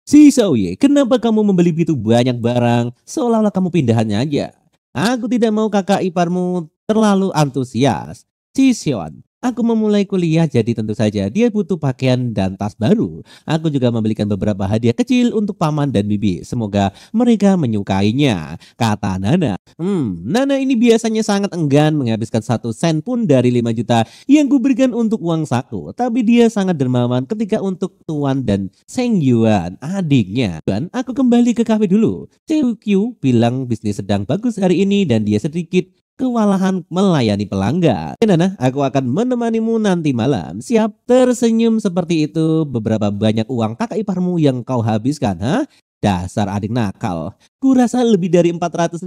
Si Xiaoye, kenapa kamu membeli begitu banyak barang seolah-olah kamu pindahannya aja? Aku tidak mau kakak iparmu terlalu antusias. Si Xion, aku memulai kuliah jadi tentu saja dia butuh pakaian dan tas baru. Aku juga membelikan beberapa hadiah kecil untuk paman dan bibi. Semoga mereka menyukainya, kata Nana. Nana ini biasanya sangat enggan menghabiskan 1 sen pun dari 5 juta yang kuberikan untuk uang saku. Tapi dia sangat dermawan ketika untuk Tuan dan Seng Yuan, adiknya. Dan aku kembali ke kafe dulu. Cheu Q bilang bisnis sedang bagus hari ini dan dia sedikit kewalahan melayani pelanggan. Nana, aku akan menemanimu nanti malam. Siap? Tersenyum seperti itu. Beberapa banyak uang kakak iparmu yang kau habiskan, ha? Dasar adik nakal. Kurasa lebih dari 400.000.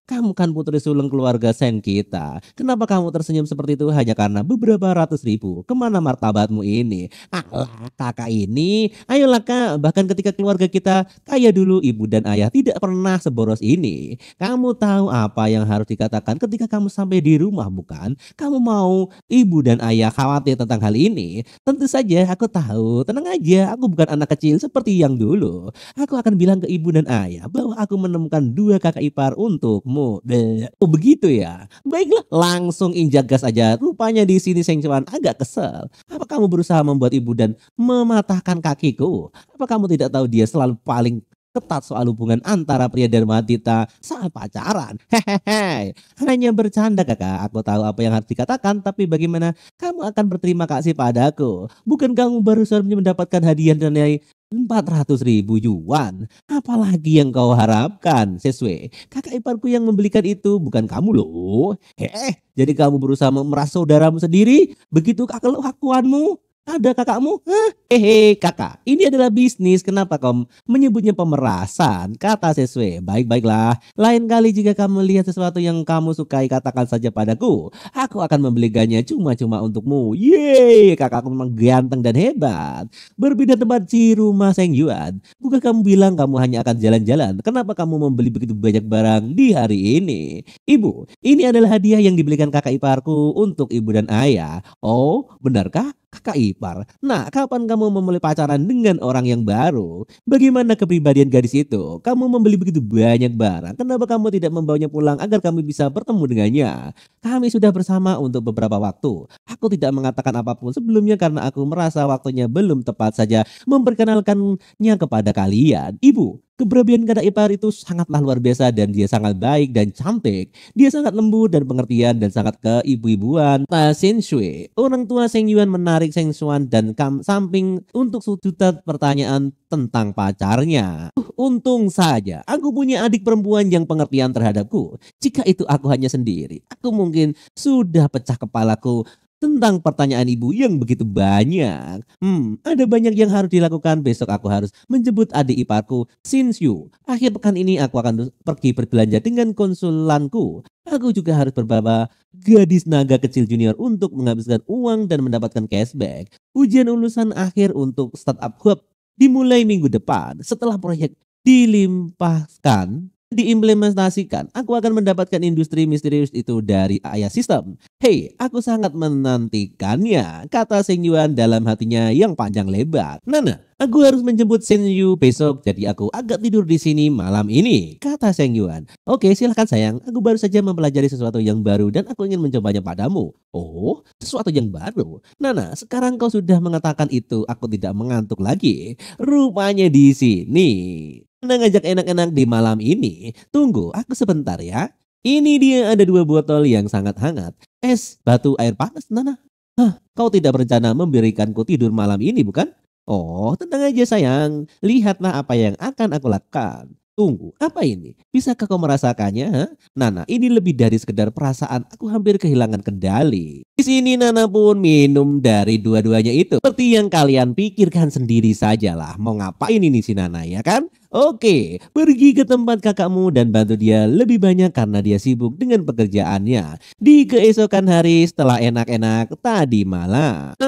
Kamu kan putri sulung keluarga Sen kita. Kenapa kamu tersenyum seperti itu hanya karena beberapa ratus ribu? Kemana martabatmu ini? Alah, kakak ini. Ayolah kak, bahkan ketika keluarga kita kaya dulu, ibu dan ayah tidak pernah seboros ini. Kamu tahu apa yang harus dikatakan ketika kamu sampai di rumah, bukan? Kamu mau ibu dan ayah khawatir tentang hal ini? Tentu saja aku tahu. Tenang aja, aku bukan anak kecil seperti yang dulu. Aku akan bilang ke ibu dan ayah bahwa aku menemukan 2 kakak ipar untukmu. Oh begitu ya? Baiklah, langsung injak gas aja. Rupanya di sini Seng Chuan agak kesel. Apa kamu berusaha membuat ibu dan mematahkan kakiku? Apa kamu tidak tahu dia selalu paling ketat soal hubungan antara pria dan wanita saat pacaran? Hehehe, hanya bercanda kakak. Aku tahu apa yang harus dikatakan, tapi bagaimana kamu akan berterima kasih padaku? Bukan kamu baru saja mendapatkan hadiah dari 400.000 yuan. Apalagi yang kau harapkan, Seswe? Kakak iparku yang membelikan itu, bukan kamu loh. Jadi kamu berusaha memeras saudaramu sendiri? Begitu kelakuanmu? Ada kakakmu? Hah? Kakak, ini adalah bisnis. Kenapa kau menyebutnya pemerasan? Kata Seswe. Baik-baiklah. Lain kali jika kamu lihat sesuatu yang kamu sukai, katakan saja padaku. Aku akan membelikannya cuma-cuma untukmu. Yeay, kakakku memang ganteng dan hebat. Berbeda tempat di rumah Seng Yuan. Bukan kamu bilang kamu hanya akan jalan-jalan? Kenapa kamu membeli begitu banyak barang di hari ini? Ibu, ini adalah hadiah yang dibelikan kakak iparku untuk ibu dan ayah. Oh, benarkah? Kakak ipar. Nah, kapan kamu memulai pacaran dengan orang yang baru? Bagaimana kepribadian gadis itu? Kamu membeli begitu banyak barang. Kenapa kamu tidak membawanya pulang agar kami bisa bertemu dengannya? Kami sudah bersama untuk beberapa waktu. Aku tidak mengatakan apapun sebelumnya karena aku merasa waktunya belum tepat saja memperkenalkannya kepada kalian. Ibu, keberanian kakak ipar itu sangatlah luar biasa dan dia sangat baik dan cantik. Dia sangat lembut dan pengertian dan sangat keibu-ibuan. Sin Shui, orang tua Seng Yuan menarik Seng Xuan dan samping untuk sejuta pertanyaan tentang pacarnya. Untung saja aku punya adik perempuan yang pengertian terhadapku. Jika itu aku hanya sendiri, aku mungkin sudah pecah kepalaku tentang pertanyaan ibu yang begitu banyak. Ada banyak yang harus dilakukan. Besok aku harus menjemput adik iparku, Sin Xiu. Akhir pekan ini aku akan pergi berbelanja dengan konsulanku. Aku juga harus berbawa gadis naga kecil junior untuk menghabiskan uang dan mendapatkan cashback. Ujian lulusan akhir untuk startup hub dimulai minggu depan. Setelah proyek diimplementasikan, aku akan mendapatkan industri misterius itu dari ayah sistem. Hei, aku sangat menantikannya, kata Seng Yuan dalam hatinya yang panjang lebar. Nana, aku harus menjemput Seng Yu besok, jadi aku agak tidur di sini malam ini, kata Seng Yuan. Oke, silahkan sayang, aku baru saja mempelajari sesuatu yang baru dan aku ingin mencobanya padamu. Oh, sesuatu yang baru. Nana, sekarang kau sudah mengatakan itu, aku tidak mengantuk lagi. Rupanya di sini. Anda ngajak enak-enak di malam ini. Tunggu, aku sebentar ya. Ini dia ada 2 botol yang sangat hangat. Es batu air panas, Nana. Kau tidak berencana memberikanku tidur malam ini, bukan? Oh, tenang aja sayang. Lihatlah apa yang akan aku lakukan. Tunggu, apa ini? Bisakah kau merasakannya? Nana, ini lebih dari sekedar perasaan. Aku hampir kehilangan kendali. Di sini Nana pun minum dari dua-duanya itu. Seperti yang kalian pikirkan sendiri sajalah. Mau ngapain ini si Nana, ya kan? Oke, pergi ke tempat kakakmu dan bantu dia lebih banyak karena dia sibuk dengan pekerjaannya. Di keesokan hari setelah enak-enak tadi malam.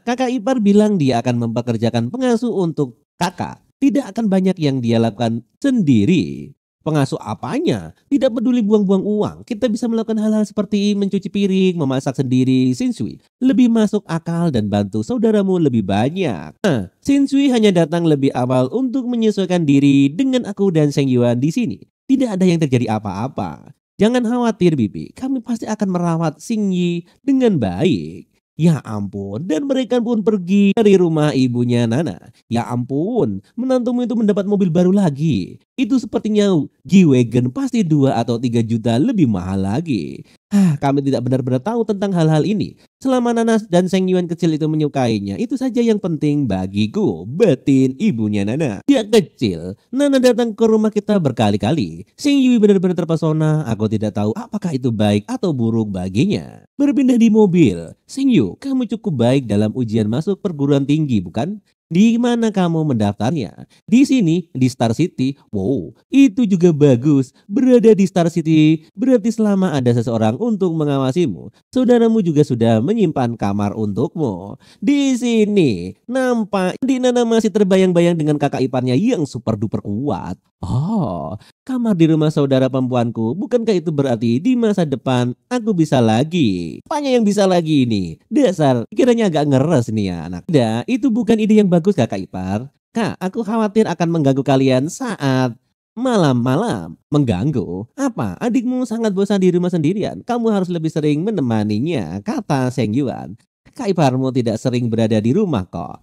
Kakak ipar bilang dia akan mempekerjakan pengasuh untuk kakak. Tidak akan banyak yang dia lakukan sendiri. Pengasuh apanya? Tidak peduli buang-buang uang, kita bisa melakukan hal-hal seperti mencuci piring, memasak sendiri. Shinsui lebih masuk akal dan bantu saudaramu lebih banyak. Shinsui hanya datang lebih awal untuk menyesuaikan diri dengan aku dan Seng Yuan di sini. Tidak ada yang terjadi apa-apa. Jangan khawatir, Bibi. Kami pasti akan merawat Xing Yi dengan baik. Ya ampun, dan mereka pun pergi dari rumah ibunya Nana. Ya ampun, menantumu itu mendapat mobil baru lagi. Itu sepertinya G-Wagon, pasti 2 atau 3 juta lebih mahal lagi. Kami tidak benar-benar tahu tentang hal-hal ini. Selama Nana dan Seng Yuan kecil itu menyukainya, itu saja yang penting bagiku, batin ibunya Nana. Dia kecil, Nana datang ke rumah kita berkali-kali. Seng Yui benar-benar terpesona, aku tidak tahu apakah itu baik atau buruk baginya. Berpindah di mobil, Seng Yu, kamu cukup baik dalam ujian masuk perguruan tinggi, bukan? Di mana kamu mendaftarnya? Di sini, di Star City. Wow, itu juga bagus. Berada di Star City berarti selama ada seseorang untuk mengawasimu, saudaramu juga sudah menyimpan kamar untukmu. Di sini, nampak di Nana masih terbayang-bayang dengan kakak iparnya yang super duper kuat. Oh, kamar di rumah saudara perempuanku. Bukankah itu berarti di masa depan aku bisa lagi? Apanya yang bisa lagi ini? Dasar, pikirannya agak ngeres nih ya anak. Tidak, itu bukan ide yang bagus kakak ipar. Kak, aku khawatir akan mengganggu kalian saat malam-malam. Mengganggu? Apa? Adikmu sangat bosan di rumah sendirian. Kamu harus lebih sering menemaninya, kata Seng Yuan. Kakak iparmu tidak sering berada di rumah kok.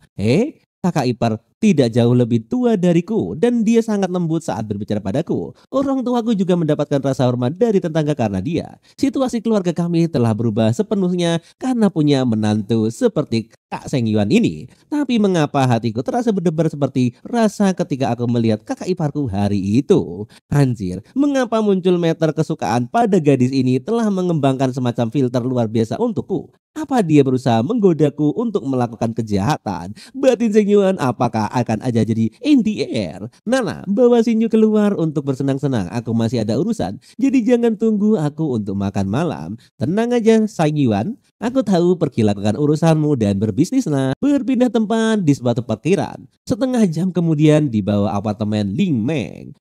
Kakak ipar tidak jauh lebih tua dariku dan dia sangat lembut saat berbicara padaku. Orang tuaku juga mendapatkan rasa hormat dari tetangga karena dia. Situasi keluarga kami telah berubah sepenuhnya karena punya menantu seperti Kak Seng Yuan ini. Tapi mengapa hatiku terasa berdebar seperti rasa ketika aku melihat kakak iparku hari itu? Anjir, mengapa muncul meter kesukaan pada gadis ini telah mengembangkan semacam filter luar biasa untukku? Apa dia berusaha menggodaku untuk melakukan kejahatan? Batin Seng Yuan apakah akan aja jadi in the air? Nana, bawa Sinju keluar untuk bersenang-senang. Aku masih ada urusan. Jadi jangan tunggu aku untuk makan malam. Tenang aja Seng Yuan. Aku tahu pergi lakukan urusanmu dan berbisnislah. Berpindah tempat di suatu parkiran. Setengah jam kemudian di bawah apartemen Ling Meng.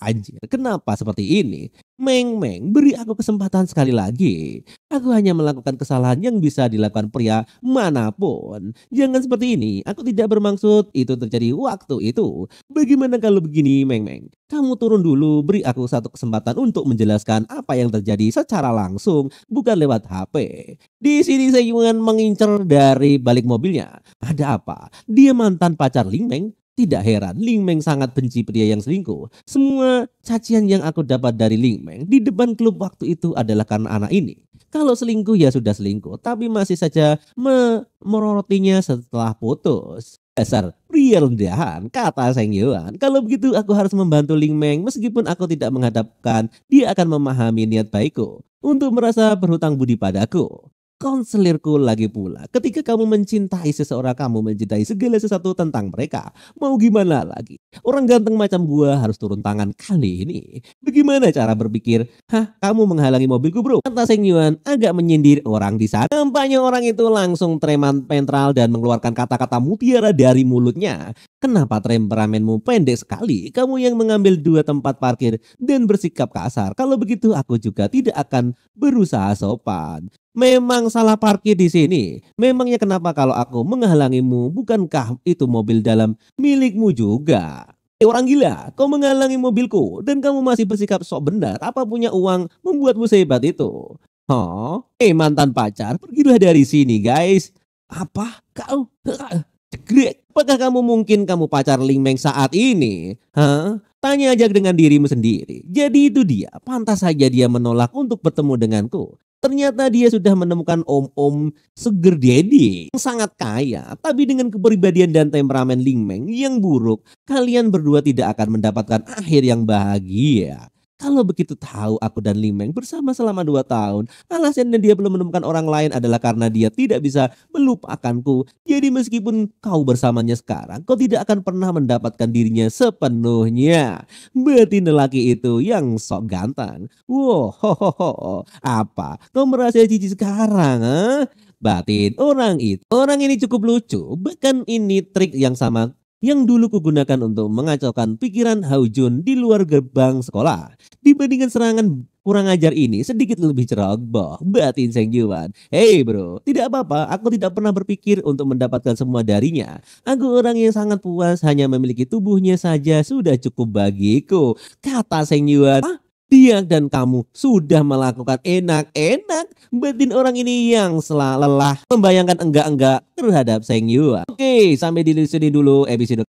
Anjir, kenapa seperti ini? Meng, beri aku kesempatan sekali lagi. Aku hanya melakukan kesalahan yang bisa dilakukan pria manapun. Jangan seperti ini, aku tidak bermaksud itu terjadi waktu itu. Bagaimana kalau begini, Meng? Kamu turun dulu, beri aku satu kesempatan untuk menjelaskan apa yang terjadi secara langsung, bukan lewat HP. Di sini saya mengincar dari balik mobilnya. Ada apa? Dia mantan pacar Ling Meng? Tidak heran, Ling Meng sangat benci pria yang selingkuh. Semua cacian yang aku dapat dari Ling Meng di depan klub waktu itu adalah karena anak ini. Kalau selingkuh ya sudah selingkuh, tapi masih saja merorotinya setelah putus. Dasar pria rendahan, kata Seng Yuan. Kalau begitu aku harus membantu Ling Meng meskipun aku tidak menghadapkan, dia akan memahami niat baikku untuk merasa berhutang budi padaku. Konselirku lagi pula, ketika kamu mencintai seseorang, kamu mencintai segala sesuatu tentang mereka. Mau gimana lagi? Orang ganteng macam gua harus turun tangan kali ini. Bagaimana cara berpikir? Kamu menghalangi mobilku bro? Kata Seng Yuan agak menyindir orang di sana. Nampaknya orang itu langsung temperamen dan mengeluarkan kata-kata mutiara dari mulutnya. Kenapa temperamenmu pendek sekali? Kamu yang mengambil 2 tempat parkir dan bersikap kasar. Kalau begitu aku juga tidak akan berusaha sopan. Memang salah parkir di sini. Memangnya kenapa kalau aku menghalangimu? Bukankah itu mobil dalam milikmu juga? Orang gila, kau menghalangi mobilku dan kamu masih bersikap sok benar. Apa punya uang membuatmu sehebat itu? Mantan pacar, pergilah dari sini guys. Apa? Kau? Cegrek. Apakah kamu pacar Ling Meng saat ini? Tanya aja dengan dirimu sendiri. Jadi itu dia, pantas saja dia menolak untuk bertemu denganku. Ternyata dia sudah menemukan om-om Sugar Daddy yang sangat kaya. Tapi dengan kepribadian dan temperamen Ling Meng yang buruk, kalian berdua tidak akan mendapatkan akhir yang bahagia. Kalau begitu tahu aku dan Ling Meng bersama selama 2 tahun, alasannya dia belum menemukan orang lain adalah karena dia tidak bisa melupakanku. Jadi meskipun kau bersamanya sekarang, kau tidak akan pernah mendapatkan dirinya sepenuhnya. Batin lelaki itu yang sok ganteng. Wow, apa? Kau merasa jijik sekarang? Batin orang ini cukup lucu. Bahkan ini trik yang sama yang dulu kugunakan untuk mengacaukan pikiran Haujun di luar gerbang sekolah. Dibandingkan serangan kurang ajar ini sedikit lebih ceroboh, batin Seng Yuan. Hei bro, tidak apa-apa, aku tidak pernah berpikir untuk mendapatkan semua darinya. Aku orang yang sangat puas, hanya memiliki tubuhnya saja sudah cukup bagiku, kata Seng Yuan. Dia dan kamu sudah melakukan enak-enak. Batin orang ini yang lelah membayangkan enggak-enggak terhadap Seng Yuan. Oke, sampai di sini dulu episode